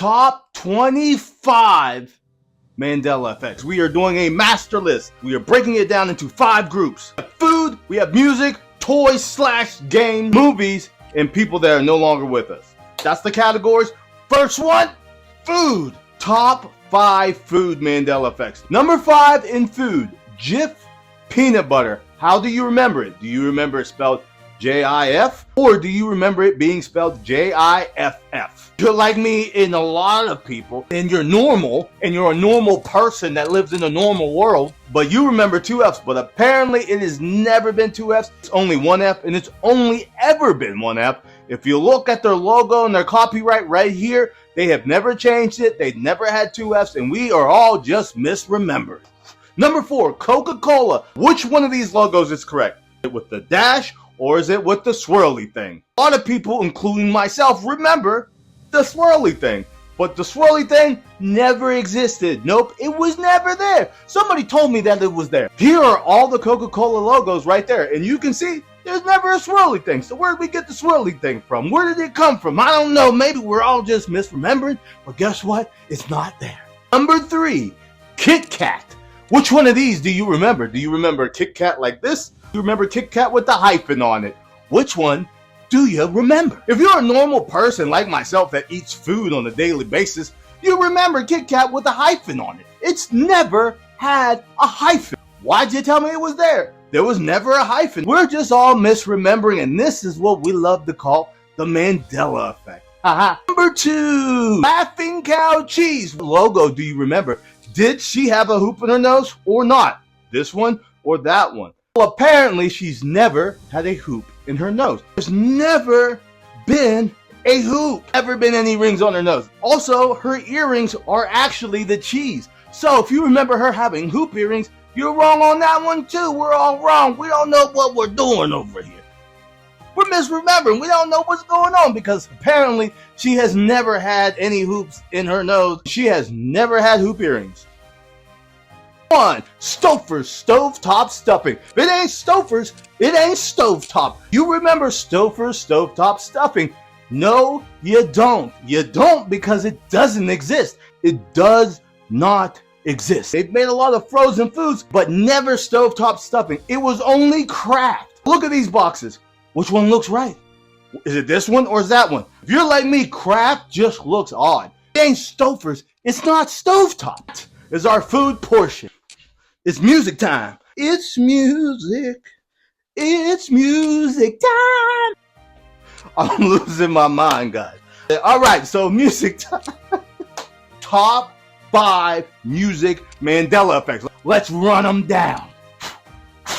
top 25 Mandela Effects. We are doing a master list. We are breaking it down into 5 groups. We have food, we have music, toys / game, movies, and people that are no longer with us. That's the categories. First one, food. Top 5 food Mandela Effects. Number 5 in food, Jif peanut butter. How do you remember it? Do you remember it spelled J-I-F, or do you remember it being spelled J-I-F-F? You're like me and a lot of people, and you're normal, and you're a normal person that lives in a normal world, but you remember 2 F's, but apparently it has never been 2 F's. It's only 1 F, and it's only ever been 1 F. If you look at their logo and their copyright right here, they have never changed it. They've never had 2 F's, and we are all just misremembered. Number 4, Coca-Cola. Which one of these logos is correct? Is it with the dash, or is it with the swirly thing? A lot of people, including myself, remember the swirly thing. But the swirly thing never existed. Nope, it was never there. Somebody told me that it was there. Here are all the Coca-Cola logos right there. And you can see there's never a swirly thing. So where did we get the swirly thing from? Where did it come from? I don't know. Maybe we're all just misremembering. But guess what? It's not there. Number 3, Kit Kat. Which one of these do you remember? Do you remember Kit Kat like this? Do you remember Kit Kat with the hyphen on it? Which one do you remember? If you're a normal person like myself that eats food on a daily basis, you remember Kit Kat with a hyphen on it. It's never had a hyphen. Why'd you tell me it was there? There was never a hyphen. We're just all misremembering, and this is what we love to call the Mandela Effect. Number 2, Laughing Cow Cheese. What logo do you remember? Did she have a hoop in her nose or not? This one or that one? Well, apparently she's never had a hoop in her nose. There's never been a hoop. Never been any rings on her nose. Also, her earrings are actually the cheese. So if you remember her having hoop earrings, you're wrong on that one too. We're all wrong. We don't know what we're doing over here. We're misremembering. We don't know what's going on because apparently she has never had any hoops in her nose. She has never had hoop earrings. 1, Stouffer's stovetop stuffing. If it ain't Stouffer's, it ain't stovetop. You remember Stouffer's stovetop stuffing? No, you don't. You don't because it doesn't exist. It does not exist. They've made a lot of frozen foods, but never stovetop stuffing. It was only Kraft. Look at these boxes. Which one looks right? Is it this one or is that one? If you're like me, Kraft just looks odd. It ain't Stouffer's. It's not stovetop. It's our food portion. It's music time. It's music. It's music time. I'm losing my mind, guys. All right, so music time. Top 5 music Mandela Effects. Let's run them down.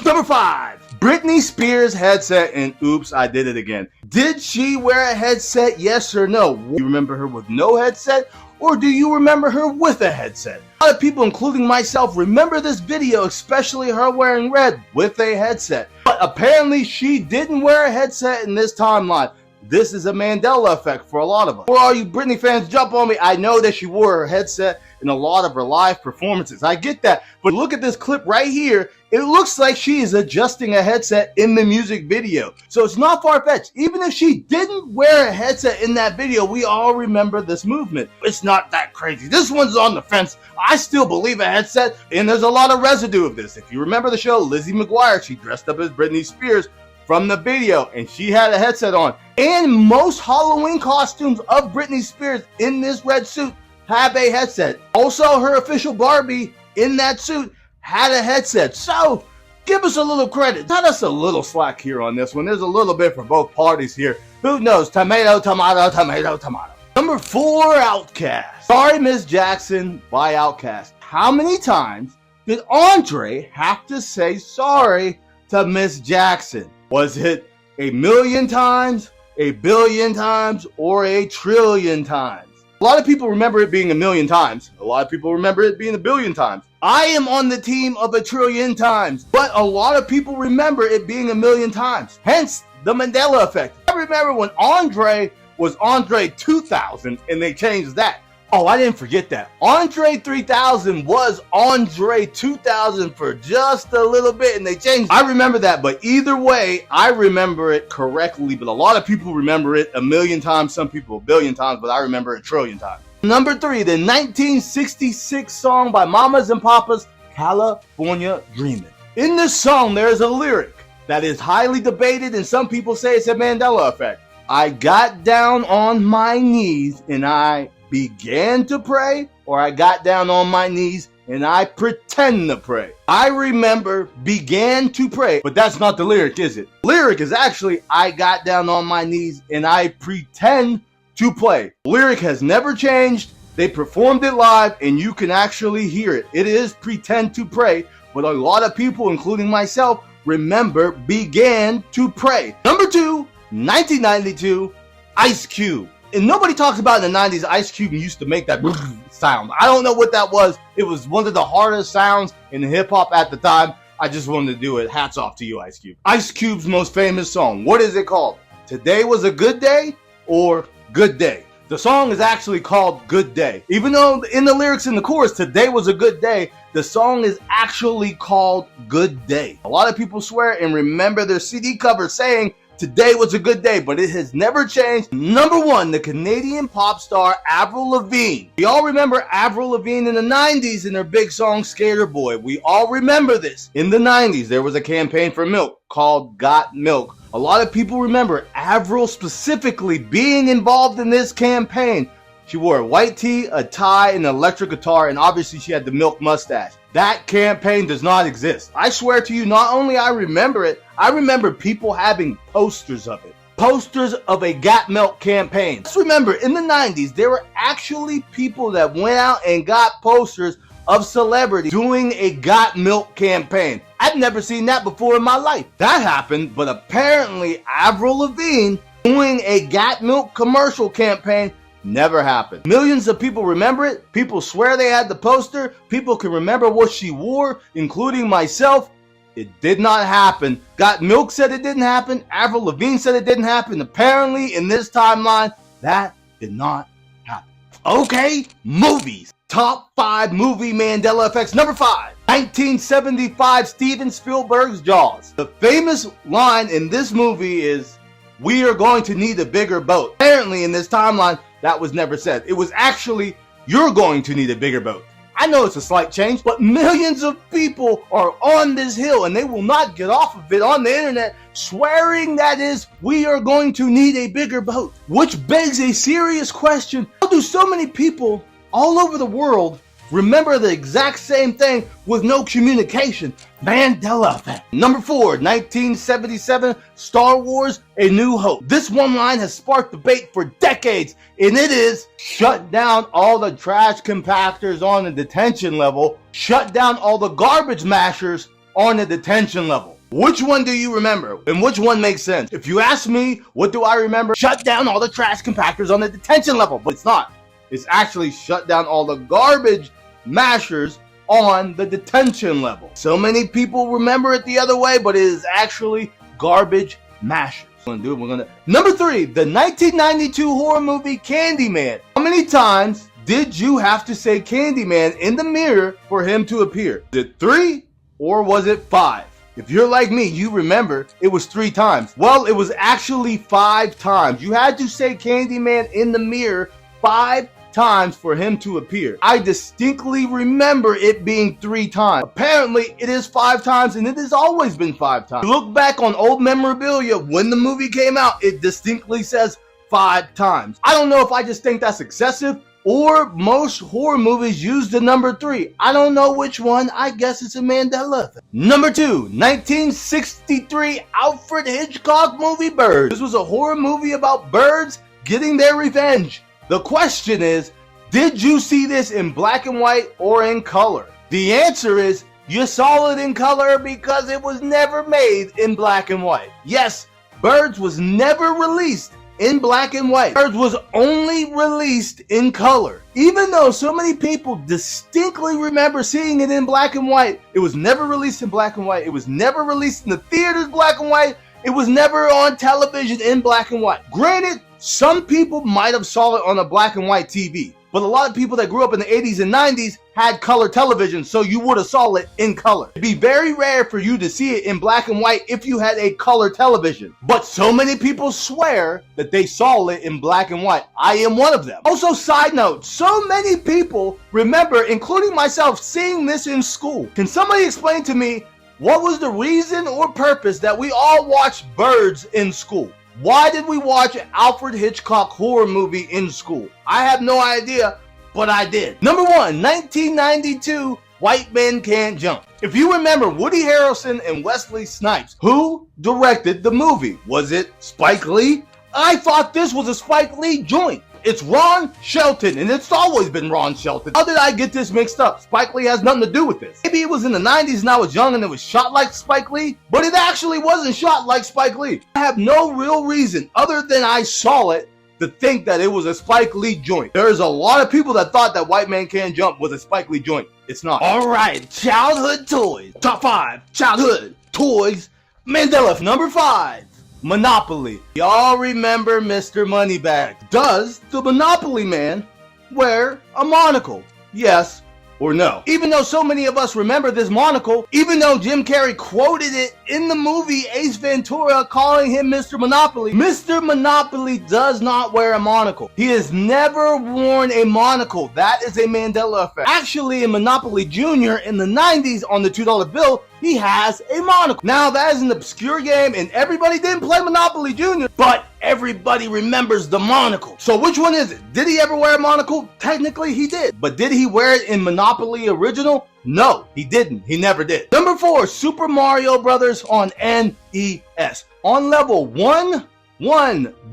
Number 5, Britney Spears headset and oops, I did it again. Did she wear a headset? Yes or no? Do you remember her with no headset? Or do you remember her with a headset? A lot of people, including myself, remember this video, especially her wearing red with a headset. But apparently she didn't wear a headset in this timeline. This is a Mandela Effect for a lot of us. For all you Britney fans, jump on me. I know that she wore her headset in a lot of her live performances. I get that. But look at this clip right here. It looks like she is adjusting a headset in the music video. So it's not far-fetched. Even if she didn't wear a headset in that video, we all remember this movement. It's not that crazy. This one's on the fence. I still believe a headset, and there's a lot of residue of this. If you remember the show, Lizzie McGuire, she dressed up as Britney Spears from the video, and she had a headset on. And most Halloween costumes of Britney Spears in this red suit have a headset. Also, her official Barbie in that suit had a headset. So, give us a little credit. Cut us a little slack here on this one. There's a little bit for both parties here. Who knows? Tomato, tomato, tomato, tomato. Number 4, Outkast. Sorry, Miss Jackson by Outkast. How many times did Andre have to say sorry to Miss Jackson? Was it 1,000,000 times, 1,000,000,000 times, or 1,000,000,000,000 times? A lot of people remember it being 1,000,000 times. A lot of people remember it being 1,000,000,000 times. I am on the team of 1,000,000,000,000 times, but a lot of people remember it being 1,000,000 times. Hence, the Mandela Effect. I remember when Andre was Andre 2000 and they changed that. Oh, I didn't forget that. Andre 3000 was Andre 2000 for just a little bit and they changed. I remember that, but either way, I remember it correctly. But a lot of people remember it 1,000,000 times, some people 1,000,000,000 times, but I remember it 1,000,000,000 times. Number 3, the 1966 song by Mamas and Papas, California Dreamin'. In this song, there is a lyric that is highly debated, and some people say it's a Mandela Effect. I got down on my knees and I began to pray, or I got down on my knees and I pretend to pray. I remember began to pray, but that's not the lyric, is it? The lyric is actually, I got down on my knees and I pretend to play. The lyric has never changed. They performed it live and you can actually hear it. It is pretend to pray, but a lot of people, including myself, remember began to pray. Number 2, 1992, Ice Cube. And nobody talks about in the 90s, Ice Cube used to make that sound. I don't know what that was. It was one of the hardest sounds in hip hop at the time. I just wanted to do it. Hats off to you, Ice Cube. Ice Cube's most famous song. What is it called? Today Was a Good Day or Good Day? The song is actually called Good Day. Even though in the lyrics in the chorus, today was a good day, the song is actually called Good Day. A lot of people swear and remember their CD cover saying, today was a good day, but it has never changed. Number 1, the Canadian pop star Avril Lavigne. We all remember Avril Lavigne in the 90s in her big song Skater Boy. We all remember this. In the 90s, there was a campaign for milk called Got Milk. A lot of people remember Avril specifically being involved in this campaign. She wore a white tee, a tie, and an electric guitar, and obviously she had the milk mustache. That campaign does not exist. I swear to you, not only I remember it, I remember people having posters of it. Posters of a Got Milk campaign. Let's remember, in the 90s, there were actually people that went out and got posters of celebrities doing a Got Milk campaign. I've never seen that before in my life. That happened, but apparently Avril Lavigne doing a Got Milk commercial campaign never happened. Millions of people remember it. People swear they had the poster. People can remember what she wore, including myself. It did not happen. Got Milk said it didn't happen. Avril Lavigne said it didn't happen. Apparently, in this timeline, that did not happen. Okay, movies. Top 5 movie Mandela Effects. Number 5, 1975 Steven Spielberg's Jaws. The famous line in this movie is, "We are going to need a bigger boat." Apparently, in this timeline, that was never said. It was actually, "You're going to need a bigger boat." I know it's a slight change, but millions of people are on this hill and they will not get off of it on the internet swearing that is, "We are going to need a bigger boat." Which begs a serious question. How do so many people all over the world remember the exact same thing with no communication? Mandela Effect. Number 4, 1977 Star Wars A New Hope. This one line has sparked debate for decades, and it is, "Shut down all the trash compactors on the detention level. Shut down all the garbage mashers on the detention level." Which one do you remember? And which one makes sense? If you ask me, what do I remember? Shut down all the trash compactors on the detention level. But it's not. It's actually shut down all the garbage mashers on the detention level. So many people remember it the other way, but it is actually garbage mashers. Number 3, the 1992 horror movie Candyman. How many times did you have to say Candyman in the mirror for him to appear? Was it 3 or was it 5? If you're like me, you remember it was 3 times. Well, it was actually 5 times. You had to say Candyman in the mirror 5 times for him to appear. I distinctly remember it being 3 times. Apparently, it is 5 times, and it has always been 5 times. Look back on old memorabilia when the movie came out, it distinctly says 5 times. I don't know if I just think that's excessive, or most horror movies use the number 3. I don't know which one. I guess it's a Mandela Effect. Number 2, 1963 Alfred Hitchcock movie Birds. This was a horror movie about birds getting their revenge. The question is, did you see this in black and white or in color? The answer is, you saw it in color because it was never made in black and white. Yes, Birds was never released in black and white. Birds was only released in color. Even though so many people distinctly remember seeing it in black and white, it was never released in black and white. It was never released in the theaters black and white. It was never on television in black and white. Granted, some people might have saw it on a black and white TV. But a lot of people that grew up in the 80s and 90s had color television, so you would have saw it in color. It'd be very rare for you to see it in black and white if you had a color television. But so many people swear that they saw it in black and white. I am one of them. Also, side note, so many people remember, including myself, seeing this in school. Can somebody explain to me what was the reason or purpose that we all watched Birds in school? Why did we watch an Alfred Hitchcock horror movie in school? I have no idea, but I did. Number 1, 1992, White Men Can't Jump. If you remember Woody Harrelson and Wesley Snipes, who directed the movie? Was it Spike Lee? I thought this was a Spike Lee joint. It's Ron Shelton, and it's always been Ron Shelton. How did I get this mixed up? Spike Lee has nothing to do with this. Maybe it was in the 90s and I was young and it was shot like Spike Lee, but it actually wasn't shot like Spike Lee. I have no real reason, other than I saw it, to think that it was a Spike Lee joint. There's a lot of people that thought that White Man Can't Jump was a Spike Lee joint. It's not. Alright, childhood toys. Top 5 childhood toys. Mandela. Number 5. Monopoly. Y'all remember Mr. Moneybags. Does the Monopoly man wear a monocle? Yes or no? Even though so many of us remember this monocle, even though Jim Carrey quoted it in the movie Ace Ventura calling him Mr. Monopoly does not wear a monocle. He has never worn a monocle. That is a Mandela effect. Actually, in Monopoly Jr. in the 90s on the $2 bill, he has a monocle. Now, that is an obscure game, and everybody didn't play Monopoly Jr., but everybody remembers the monocle. So which one is it? Did he ever wear a monocle? Technically, he did. But did he wear it in Monopoly Original? No, he didn't. He never did. Number 4, Super Mario Brothers on NES. On level 1,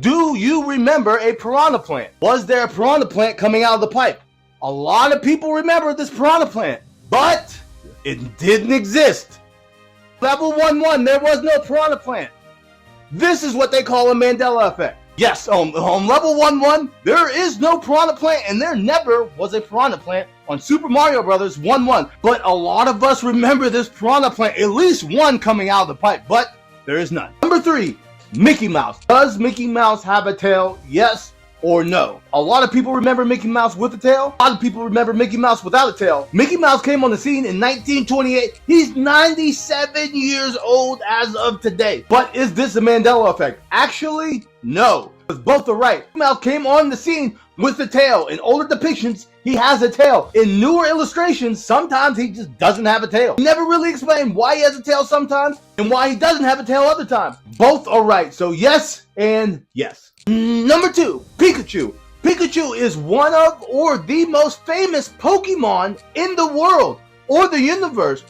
do you remember a piranha plant? Was there a piranha plant coming out of the pipe? A lot of people remember this piranha plant, but it didn't exist. Level 1, there was no piranha plant. This is what they call a Mandela effect. Yes, on level 1, there is no piranha plant, and there never was a piranha plant on Super Mario Brothers 1. But a lot of us remember this piranha plant, at least one coming out of the pipe, but there is none. Number 3, Mickey Mouse. Does Mickey Mouse have a tail? Yes or no? A lot of people remember Mickey Mouse with a tail. A lot of people remember Mickey Mouse without a tail. Mickey Mouse came on the scene in 1928. He's 97 years old as of today. But is this a Mandela effect? Actually, no. Because both are right. Mickey Mouse came on the scene with a tail. In older depictions, he has a tail. In newer illustrations, sometimes he just doesn't have a tail. Never really explained why he has a tail sometimes and why he doesn't have a tail other times. Both are right. So yes and yes. Number 2, Pikachu. Pikachu is one of or the most famous Pokemon in the world or the universe.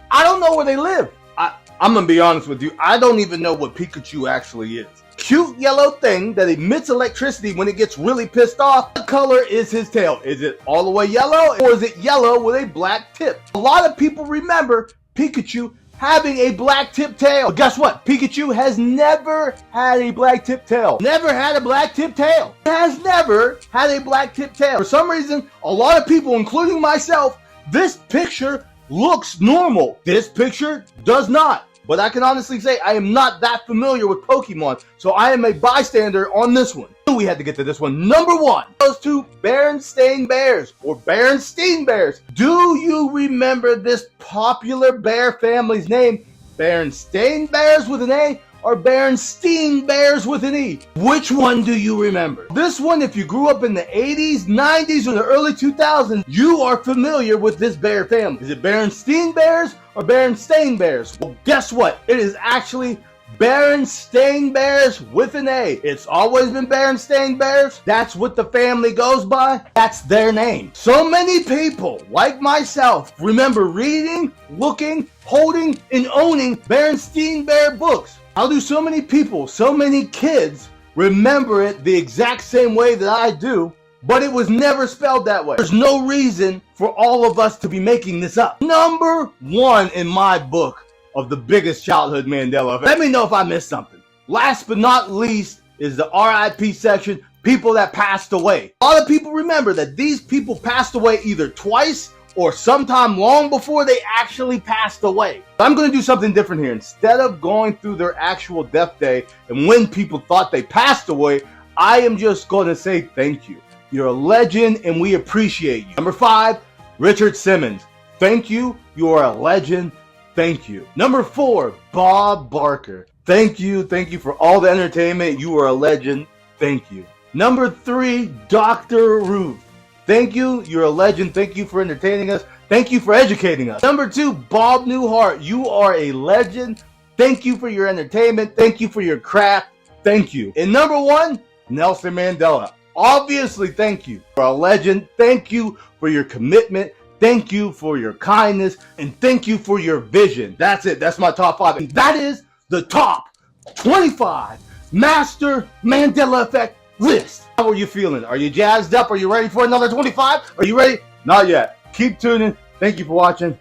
I don't know where they live. I'm gonna be honest with you. I don't even know what Pikachu actually is. Cute yellow thing that emits electricity when it gets really pissed off. What color is his tail? Is it all the way yellow, or is it yellow with a black tip? A lot of people remember Pikachu having a black tip tail. But guess what? Pikachu has never had a black tip tail. Never had a black tip tail. Has never had a black tip tail. For some reason, a lot of people, including myself, this picture looks normal. This picture does not. But I can honestly say I am not that familiar with Pokemon, so I am a bystander on this one. We had to get to this one. Number 1 goes to Berenstain Bears or Berenstein Bears. Do you remember this popular bear family's name? Berenstain Bears with an A or Berenstein Bears with an E? Which one do you remember? This one, if you grew up in the 80s, 90s, or the early 2000s, you are familiar with this bear family. Is it Berenstein Bears or Berenstain Bears? Well, guess what? It is actually Berenstain Bears with an A. It's always been Berenstain Bears. That's what the family goes by. That's their name. So many people, like myself, remember reading, looking, holding, and owning Berenstain Bear books. How do so many people, so many kids, remember it the exact same way that I do, but it was never spelled that way? There's no reason for all of us to be making this up. Number 1 in my book of the biggest childhood Mandela effect. Let me know if I missed something. Last but not least is the RIP section, people that passed away. A lot of people remember that these people passed away either twice or sometime long before they actually passed away. I'm going to do something different here. Instead of going through their actual death day and when people thought they passed away, I am just going to say thank you. You're a legend and we appreciate you. Number 5, Richard Simmons. Thank you. You are a legend. Thank you. Number 4, Bob Barker. Thank you. Thank you for all the entertainment. You are a legend. Thank you. Number 3, Dr. Ruth. Thank you. You're a legend. Thank you for entertaining us. Thank you for educating us. Number 2, Bob Newhart. You are a legend. Thank you for your entertainment. Thank you for your craft. Thank you. And number 1, Nelson Mandela. Obviously, thank you. You're a legend. Thank you for your commitment. Thank you for your kindness. And thank you for your vision. That's it. That's my top 5. And that is the top 25 Master Mandela Effect list. How are you feeling? Are you jazzed up? Are you ready for another 25? Are you ready? Not yet. Keep tuning. Thank you for watching.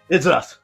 It's us.